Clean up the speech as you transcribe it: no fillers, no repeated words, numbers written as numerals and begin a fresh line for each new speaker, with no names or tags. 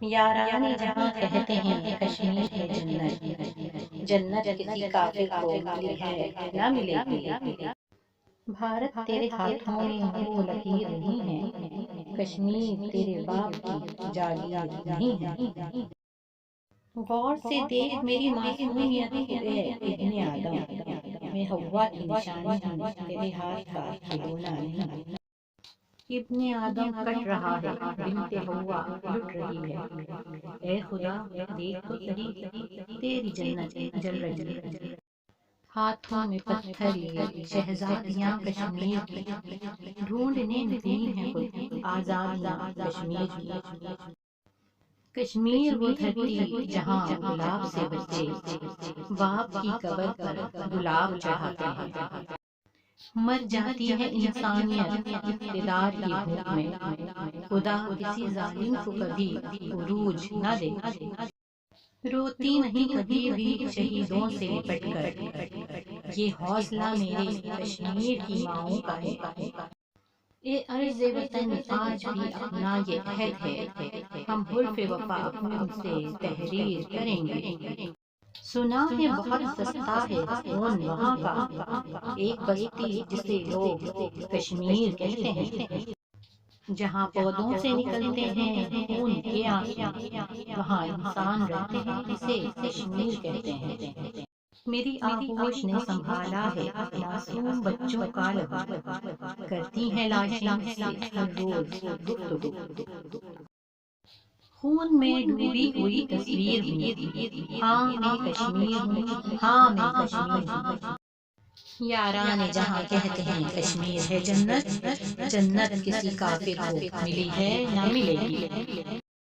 یاران جہاں کہتے ہیں کشمیر ہے جنت، جنت کسی کافر کو ملی ہے نہ ملے گی۔ بھارت تیرے ہاتھوں میں وہ لکیر نہیں ہے، کشمیر تیرے باپ کی جاگیر نہیں ہے۔ غور سے دیکھ میری معصومیت ہے ابن آدم، میں حوا کی نشانی ہوں تیرے ہاتھ کا کھلونا نہیں۔ ابن آدم کٹ رہا ہے، بنت حوا لٹ رہی ہے، اے خدا دیکھ تو سہی تیری جنت جل رہی ہے۔ ہاتھوں میں پتھر لیے شہزادیاں کشمیر کی ڈھونڈنے نکلی ہیں خود آزادیاں کشمیر کی۔ کشمیر وہ دھرتی جہاں گلاب سے بچے باپ کی قبر پر گلاب چڑھاتے ہیں۔ مر جاتی ہے انسانیت اقتدار کی بھوک میں، خدا کسی ظالم کو کبھی عروج نہ دے۔ روتی نہیں کبھی بھی شہیدوں سے لپٹ کر، یہ حوصلہ میرے کشمیر کی ماؤں کا ہے۔ اے عرض وطن آج بھی اپنا یہ عہد ہے، ہم حلف وفا خون سے تحریر کریں گے۔ سنا ہے بہت سستا ہے خون وہاں کا، ایک بستی جسے لوگ کشمیر کہتے ہیں، جہاں پودوں سے نکلتے ہیں خون کے آنسو، وہاں انسان رہتے ہیں اسے کشمیر کہتے ہیں۔ میری آغوش نے سنبھالا ہے معصوم بچوں کا لہو، کرتی ہیں لاشیں مجھ سے ہر روز گفتگو۔ خون میں ڈوبی ہوئی تصویر ہوں، ہاں میں کشمیر ہوں، ہاں میں کشمیر ہوں۔ یاران جہاں کہتے ہیں کشمیر ہے جنت، جنت کسی کافر کو ملی ہے نہ ملے گی۔